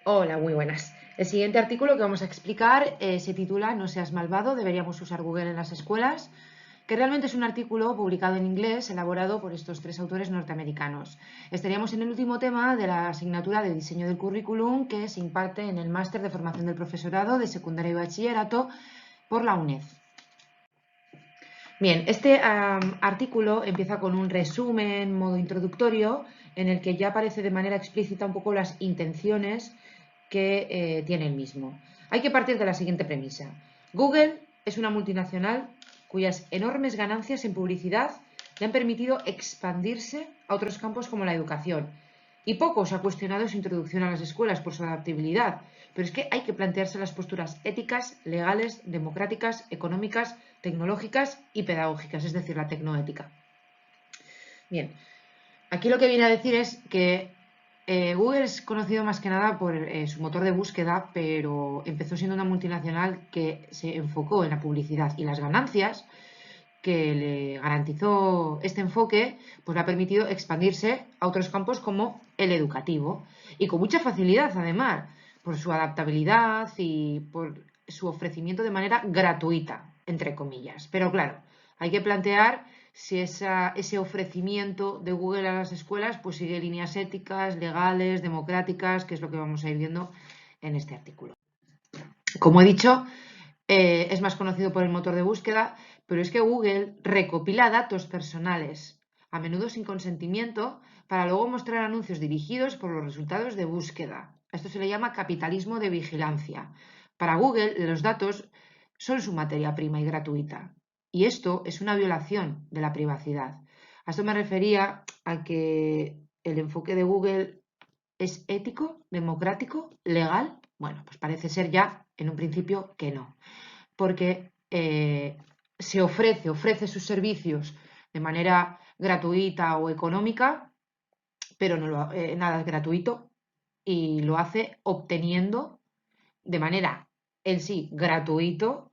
Hola, muy buenas. El siguiente artículo que vamos a explicar se titula No seas malvado, deberíamos usar Google en las escuelas, que realmente es un artículo publicado en inglés, elaborado por estos tres autores norteamericanos. Estaríamos en el último tema de la asignatura de diseño del currículum que se imparte en el máster de formación del profesorado de secundaria y bachillerato por la UNED. Bien, este artículo empieza con un resumen, modo introductorio, en el que ya aparece de manera explícita un poco las intenciones que tiene el mismo. Hay que partir de la siguiente premisa. Google es una multinacional cuyas enormes ganancias en publicidad le han permitido expandirse a otros campos como la educación. Y poco se ha cuestionado su introducción a las escuelas por su adaptabilidad, pero es que hay que plantearse las posturas éticas, legales, democráticas, económicas, tecnológicas y pedagógicas, es decir, la tecnoética. Bien, aquí lo que viene a decir es que Google es conocido más que nada por su motor de búsqueda, pero empezó siendo una multinacional que se enfocó en la publicidad y las ganancias que le garantizó este enfoque, pues le ha permitido expandirse a otros campos como el educativo y con mucha facilidad además, por su adaptabilidad y por su ofrecimiento de manera gratuita, entre comillas. Pero claro, hay que plantear si ese ofrecimiento de Google a las escuelas pues sigue líneas éticas, legales, democráticas, que es lo que vamos a ir viendo en este artículo. Como he dicho, es más conocido por el motor de búsqueda, pero es que Google recopila datos personales, a menudo sin consentimiento, para luego mostrar anuncios dirigidos por los resultados de búsqueda. Esto se le llama capitalismo de vigilancia. Para Google, los datos son su materia prima y gratuita. Y esto es una violación de la privacidad. A esto me refería a que el enfoque de Google es ético, democrático, legal. Bueno, pues parece ser ya en un principio que no, porque se ofrece sus servicios de manera gratuita o económica, pero nada es gratuito y lo hace obteniendo de manera en sí gratuito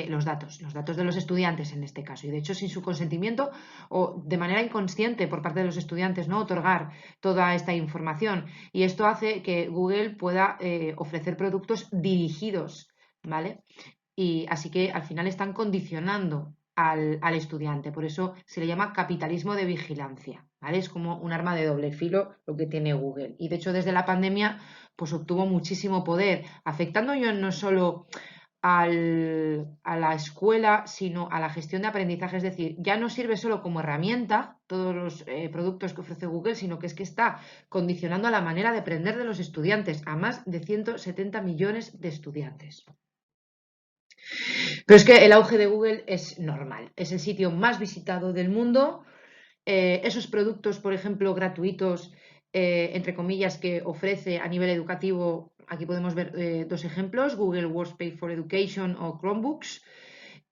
los datos de los estudiantes en este caso. Y de hecho, sin su consentimiento o de manera inconsciente por parte de los estudiantes, no otorgar toda esta información. Y esto hace que Google pueda ofrecer productos dirigidos, ¿vale? Y así que al final están condicionando al estudiante. Por eso se le llama capitalismo de vigilancia, ¿vale? Es como un arma de doble filo lo que tiene Google. Y de hecho, desde la pandemia, pues obtuvo muchísimo poder, afectando yo no solo a la escuela, sino a la gestión de aprendizaje. Es decir, ya no sirve solo como herramienta todos los productos que ofrece Google, sino que es que está condicionando a la manera de aprender de los estudiantes, a más de 170 millones de estudiantes. Pero es que el auge de Google es normal, es el sitio más visitado del mundo. Esos productos, por ejemplo, gratuitos, entre comillas, que ofrece a nivel educativo, aquí podemos ver dos ejemplos, Google Workspace for Education o Chromebooks.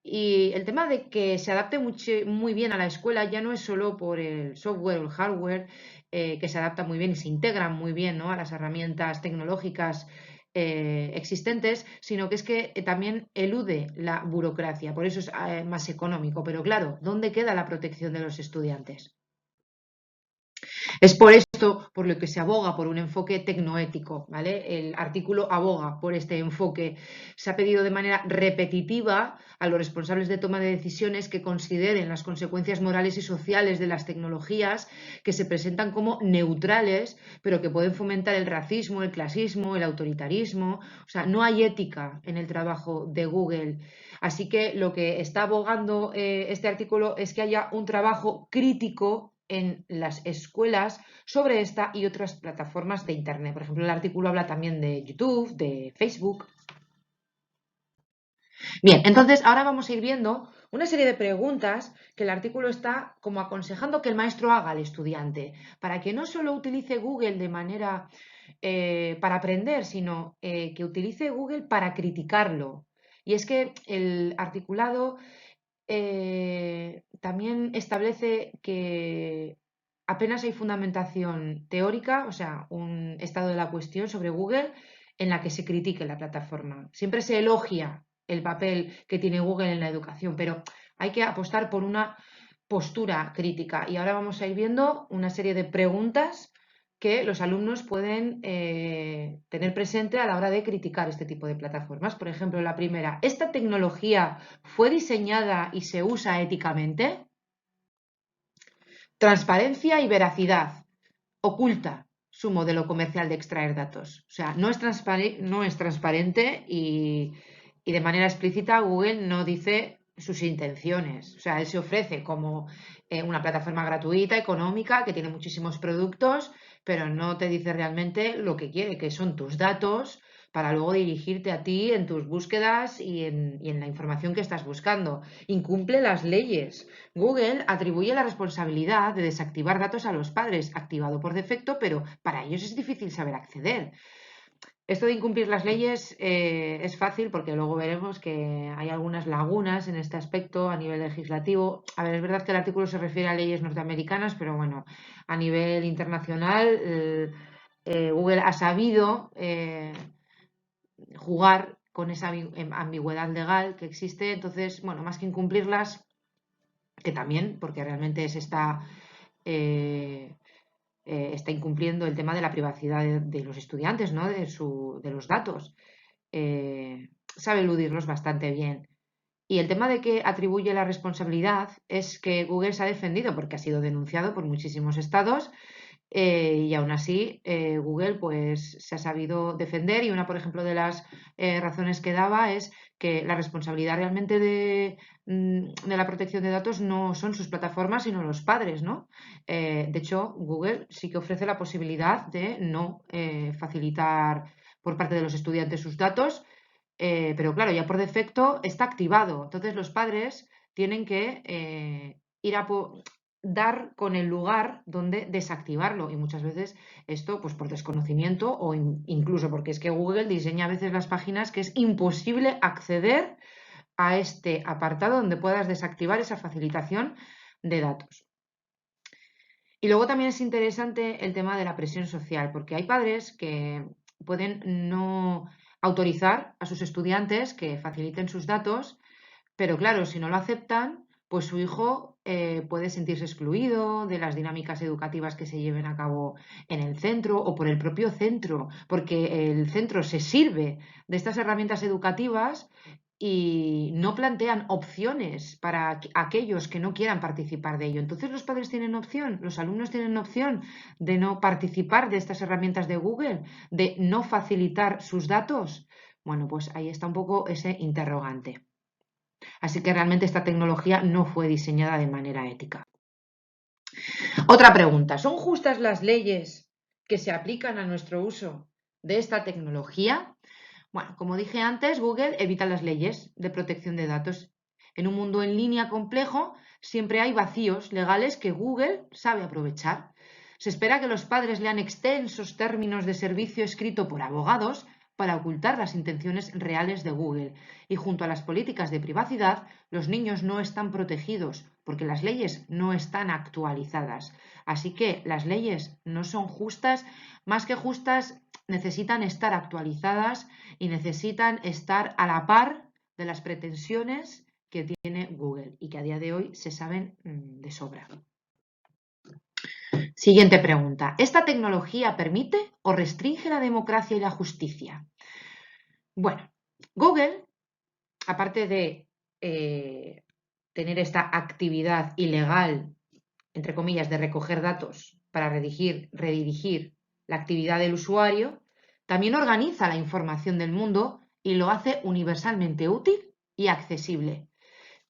Y el tema de que se adapte muy bien a la escuela ya no es solo por el software o el hardware, que se adapta muy bien y se integran muy bien, ¿no?, a las herramientas tecnológicas existentes, sino que es que también elude la burocracia, por eso es más económico. Pero claro, ¿dónde queda la protección de los estudiantes? Es por esto por lo que se aboga por un enfoque tecnoético, ¿vale? El artículo aboga por este enfoque. Se ha pedido de manera repetitiva a los responsables de toma de decisiones que consideren las consecuencias morales y sociales de las tecnologías que se presentan como neutrales, pero que pueden fomentar el racismo, el clasismo, el autoritarismo. O sea, no hay ética en el trabajo de Google. Así que lo que está abogando este artículo es que haya un trabajo crítico en las escuelas sobre esta y otras plataformas de Internet. Por ejemplo, el artículo habla también de YouTube, de Facebook. Bien, entonces ahora vamos a ir viendo una serie de preguntas que el artículo está como aconsejando que el maestro haga al estudiante, para que no solo utilice Google de manera para aprender, sino que utilice Google para criticarlo. Y es que el articulado también establece que apenas hay fundamentación teórica, o sea, un estado de la cuestión sobre Google en la que se critique la plataforma. Siempre se elogia el papel que tiene Google en la educación, pero hay que apostar por una postura crítica. Y ahora vamos a ir viendo una serie de preguntas que los alumnos pueden tener presente a la hora de criticar este tipo de plataformas. Por ejemplo, la primera, ¿esta tecnología fue diseñada y se usa éticamente? Transparencia y veracidad. Oculta su modelo comercial de extraer datos. O sea, no es transparente y de manera explícita Google no dice sus intenciones. O sea, él se ofrece como una plataforma gratuita, económica, que tiene muchísimos productos, pero no te dice realmente lo que quiere, que son tus datos para luego dirigirte a ti en tus búsquedas y en la información que estás buscando. Incumple las leyes. Google atribuye la responsabilidad de desactivar datos a los padres, activado por defecto, pero para ellos es difícil saber acceder. Esto de incumplir las leyes es fácil porque luego veremos que hay algunas lagunas en este aspecto a nivel legislativo. A ver, es verdad que el artículo se refiere a leyes norteamericanas, pero bueno, a nivel internacional Google ha sabido jugar con esa ambigüedad legal que existe. Entonces, bueno, más que incumplirlas, que también, porque realmente está incumpliendo el tema de la privacidad de los estudiantes, ¿no? de los datos. Sabe eludirlos bastante bien. Y el tema de que atribuye la responsabilidad es que Google se ha defendido porque ha sido denunciado por muchísimos estados y aún así Google pues se ha sabido defender y una, por ejemplo, de las razones que daba es que la responsabilidad realmente de la protección de datos no son sus plataformas, sino los padres, ¿no? De hecho, Google sí que ofrece la posibilidad de no facilitar por parte de los estudiantes sus datos, pero claro, ya por defecto está activado. Entonces los padres tienen que ir a dar con el lugar donde desactivarlo y muchas veces esto pues por desconocimiento o incluso porque es que Google diseña a veces las páginas que es imposible acceder a este apartado donde puedas desactivar esa facilitación de datos. Y luego también es interesante el tema de la presión social, porque hay padres que pueden no autorizar a sus estudiantes que faciliten sus datos, pero claro, si no lo aceptan, pues su hijo puede sentirse excluido de las dinámicas educativas que se lleven a cabo en el centro o por el propio centro, porque el centro se sirve de estas herramientas educativas y no plantean opciones para aquellos que no quieran participar de ello. Entonces los padres tienen opción, los alumnos tienen opción de no participar de estas herramientas de Google, de no facilitar sus datos. Bueno, pues ahí está un poco ese interrogante. Así que realmente esta tecnología no fue diseñada de manera ética. Otra pregunta, ¿son justas las leyes que se aplican a nuestro uso de esta tecnología? Bueno, como dije antes, Google evita las leyes de protección de datos. En un mundo en línea complejo, siempre hay vacíos legales que Google sabe aprovechar. Se espera que los padres lean extensos términos de servicio escrito por abogados para ocultar las intenciones reales de Google. Y junto a las políticas de privacidad, los niños no están protegidos porque las leyes no están actualizadas. Así que las leyes no son justas, más que justas, necesitan estar actualizadas y necesitan estar a la par de las pretensiones que tiene Google y que a día de hoy se saben de sobra. Siguiente pregunta. ¿Esta tecnología permite o restringe la democracia y la justicia? Bueno, Google, aparte de tener esta actividad ilegal, entre comillas, de recoger datos para redirigir la actividad del usuario, también organiza la información del mundo y lo hace universalmente útil y accesible.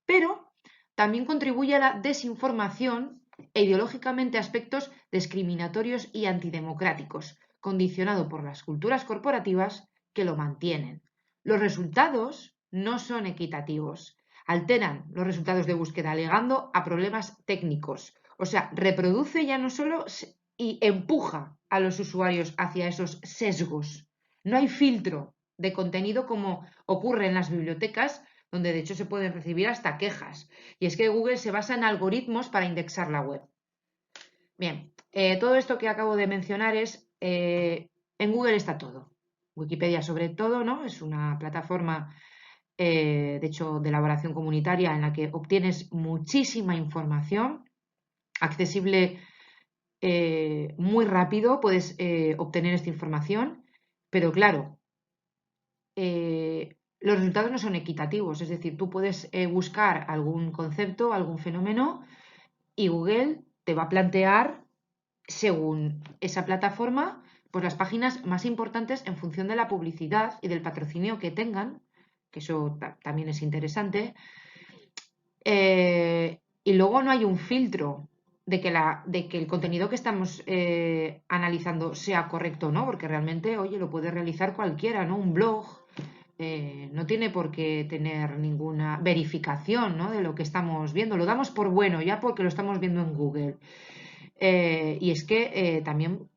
Pero también contribuye a la desinformación e ideológicamente aspectos discriminatorios y antidemocráticos, condicionado por las culturas corporativas que lo mantienen. Los resultados no son equitativos. Alteran los resultados de búsqueda alegando a problemas técnicos. O sea, reproduce ya no solo y empuja a los usuarios hacia esos sesgos. No hay filtro de contenido como ocurre en las bibliotecas, donde de hecho se pueden recibir hasta quejas. Y es que Google se basa en algoritmos para indexar la web. Bien, todo esto que acabo de mencionar en Google está todo. Wikipedia sobre todo, ¿no? Es una plataforma, de hecho, de elaboración comunitaria en la que obtienes muchísima información, accesible muy rápido, puedes obtener esta información, Pero claro, los resultados no son equitativos, es decir, tú puedes buscar algún concepto, algún fenómeno y Google te va a plantear, según esa plataforma, pues las páginas más importantes en función de la publicidad y del patrocinio que tengan, que eso también es interesante. Y luego no hay un filtro de que el contenido que estamos analizando sea correcto o no, porque realmente, oye, lo puede realizar cualquiera, ¿no? Un blog no tiene por qué tener ninguna verificación, ¿no?, de lo que estamos viendo. Lo damos por bueno ya porque lo estamos viendo en Google. Y es que también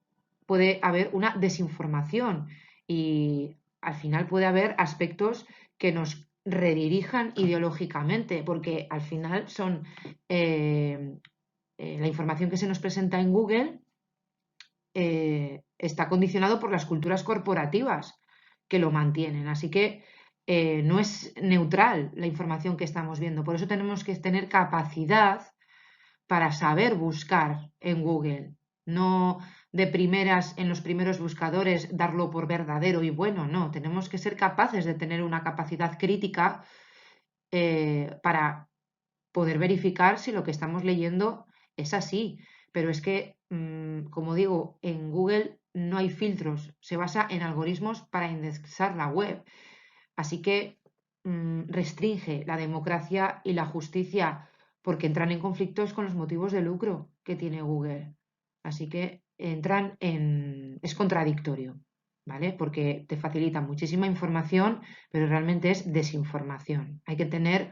puede haber una desinformación y al final puede haber aspectos que nos redirijan ideológicamente, porque al final son la información que se nos presenta en Google está condicionado por las culturas corporativas que lo mantienen. Así que no es neutral la información que estamos viendo. Por eso tenemos que tener capacidad para saber buscar en Google. No de primeras, en los primeros buscadores, darlo por verdadero y bueno. No, tenemos que ser capaces de tener una capacidad crítica para poder verificar si lo que estamos leyendo es así. Pero es que, como digo, en Google no hay filtros, se basa en algoritmos para indexar la web. Así que restringe la democracia y la justicia porque entran en conflictos con los motivos de lucro que tiene Google. Así que es contradictorio, ¿vale? Porque te facilita muchísima información, pero realmente es desinformación. Hay que tener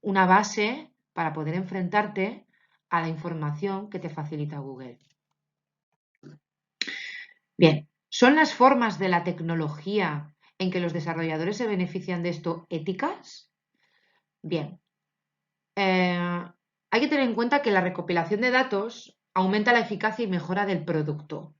una base para poder enfrentarte a la información que te facilita Google. Bien, ¿son las formas de la tecnología en que los desarrolladores se benefician de esto éticas? Bien, hay que tener en cuenta que la recopilación de datos aumenta la eficacia y mejora del producto.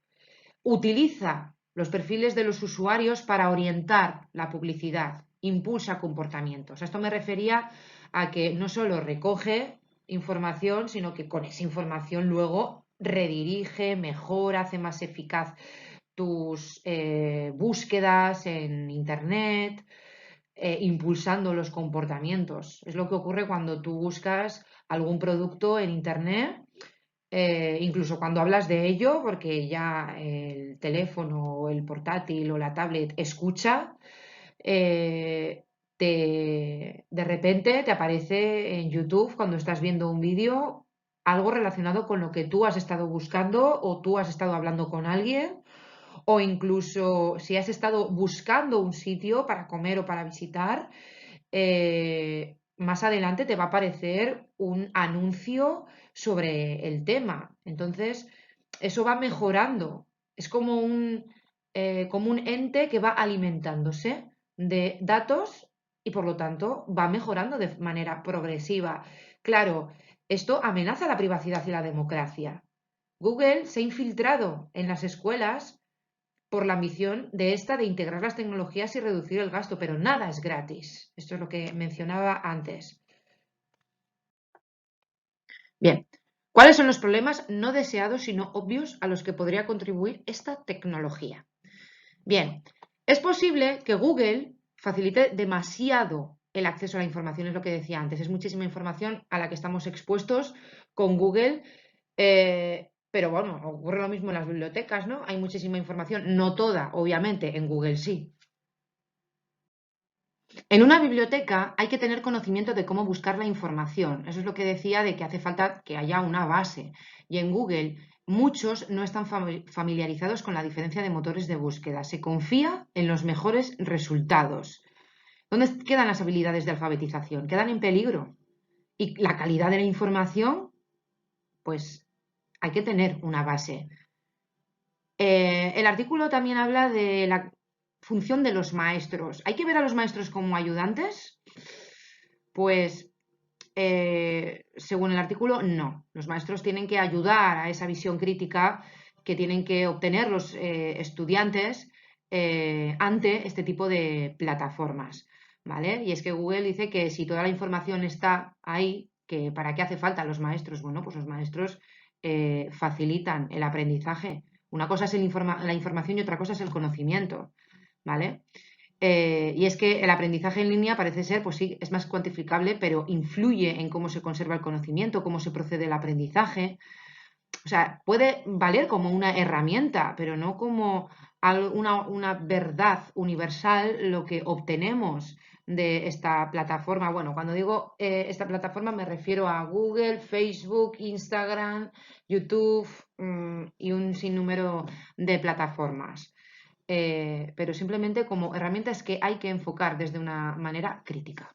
Utiliza los perfiles de los usuarios para orientar la publicidad, impulsa comportamientos. A esto me refería a que no solo recoge información, sino que con esa información luego redirige, mejora, hace más eficaz tus búsquedas en Internet, impulsando los comportamientos. Es lo que ocurre cuando tú buscas algún producto en Internet, incluso cuando hablas de ello, porque ya el teléfono o el portátil o la tablet escucha, de repente te aparece en YouTube, cuando estás viendo un vídeo, algo relacionado con lo que tú has estado buscando o tú has estado hablando con alguien, o incluso si has estado buscando un sitio para comer o para visitar, más adelante te va a aparecer un anuncio sobre el tema. Entonces, eso va mejorando. Es como un ente que va alimentándose de datos y por lo tanto va mejorando de manera progresiva. Claro, esto amenaza la privacidad y la democracia. Google se ha infiltrado en las escuelas por la ambición de esta de integrar las tecnologías y reducir el gasto, pero nada es gratis. Esto es lo que mencionaba antes. Bien, ¿cuáles son los problemas no deseados sino obvios a los que podría contribuir esta tecnología? Bien, es posible que Google facilite demasiado el acceso a la información, es lo que decía antes, es muchísima información a la que estamos expuestos con Google, pero bueno, ocurre lo mismo en las bibliotecas, ¿no? Hay muchísima información, no toda, obviamente, en Google sí. En una biblioteca hay que tener conocimiento de cómo buscar la información. Eso es lo que decía de que hace falta que haya una base. Y en Google muchos no están familiarizados con la diferencia de motores de búsqueda. Se confía en los mejores resultados. ¿Dónde quedan las habilidades de alfabetización? Quedan en peligro. Y la calidad de la información, pues hay que tener una base. El artículo también habla de la función de los maestros. ¿Hay que ver a los maestros como ayudantes? Pues, según el artículo, no. Los maestros tienen que ayudar a esa visión crítica que tienen que obtener los estudiantes ante este tipo de plataformas, ¿vale? Y es que Google dice que si toda la información está ahí, que ¿para qué hace falta los maestros? Bueno, pues los maestros facilitan el aprendizaje. Una cosa es la información y otra cosa es el conocimiento, ¿vale? Y es que el aprendizaje en línea parece ser, pues sí, es más cuantificable, pero influye en cómo se conserva el conocimiento, cómo se procede el aprendizaje. O sea, puede valer como una herramienta, pero no como una verdad universal lo que obtenemos de esta plataforma. Bueno, cuando digo esta plataforma me refiero a Google, Facebook, Instagram, YouTube y un sinnúmero de plataformas. Pero simplemente como herramientas que hay que enfocar desde una manera crítica.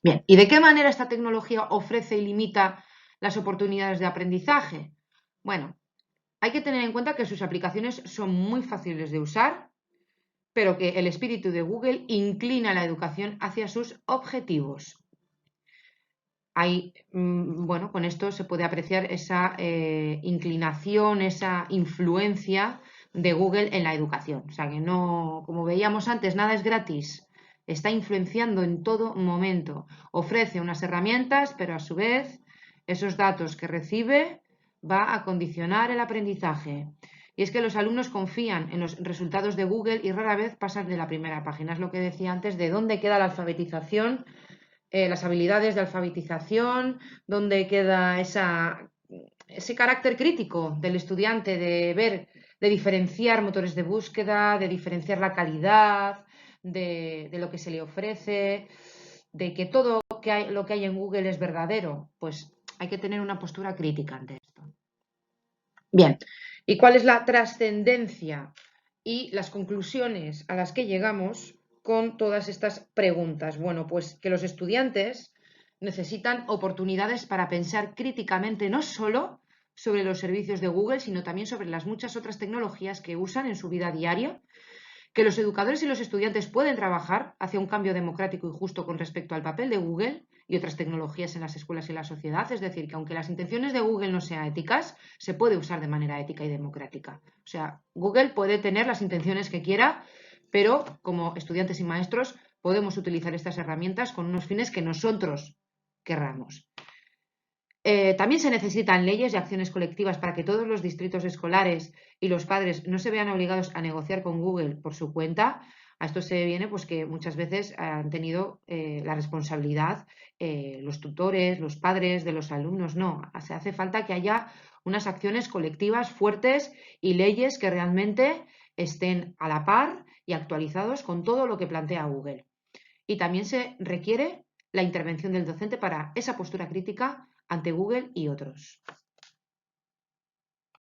Bien, ¿y de qué manera esta tecnología ofrece y limita las oportunidades de aprendizaje? Bueno, hay que tener en cuenta que sus aplicaciones son muy fáciles de usar, pero que el espíritu de Google inclina la educación hacia sus objetivos. Bueno, con esto se puede apreciar esa inclinación, esa influencia de Google en la educación. O sea que no, como veíamos antes, nada es gratis. Está influenciando en todo momento. Ofrece unas herramientas, pero a su vez esos datos que recibe va a condicionar el aprendizaje. Y es que los alumnos confían en los resultados de Google y rara vez pasan de la primera página. Es lo que decía antes, de dónde queda la alfabetización, las habilidades de alfabetización, dónde queda ese carácter crítico del estudiante de ver, de diferenciar motores de búsqueda, de diferenciar la calidad de lo que se le ofrece, de que todo lo que hay en Google es verdadero. Pues hay que tener una postura crítica ante esto. Bien, ¿y cuál es la trascendencia y las conclusiones a las que llegamos con todas estas preguntas? Bueno, pues que los estudiantes necesitan oportunidades para pensar críticamente no solo sobre los servicios de Google, sino también sobre las muchas otras tecnologías que usan en su vida diaria, que los educadores y los estudiantes pueden trabajar hacia un cambio democrático y justo con respecto al papel de Google y otras tecnologías en las escuelas y la sociedad. Es decir, que aunque las intenciones de Google no sean éticas, se puede usar de manera ética y democrática. O sea, Google puede tener las intenciones que quiera, pero como estudiantes y maestros podemos utilizar estas herramientas con unos fines que nosotros querramos. También se necesitan leyes y acciones colectivas para que todos los distritos escolares y los padres no se vean obligados a negociar con Google por su cuenta. A esto se viene pues que muchas veces han tenido la responsabilidad los tutores, los padres de los alumnos. No, se hace falta que haya unas acciones colectivas fuertes y leyes que realmente estén a la par y actualizados con todo lo que plantea Google. Y también se requiere la intervención del docente para esa postura crítica ante Google y otros.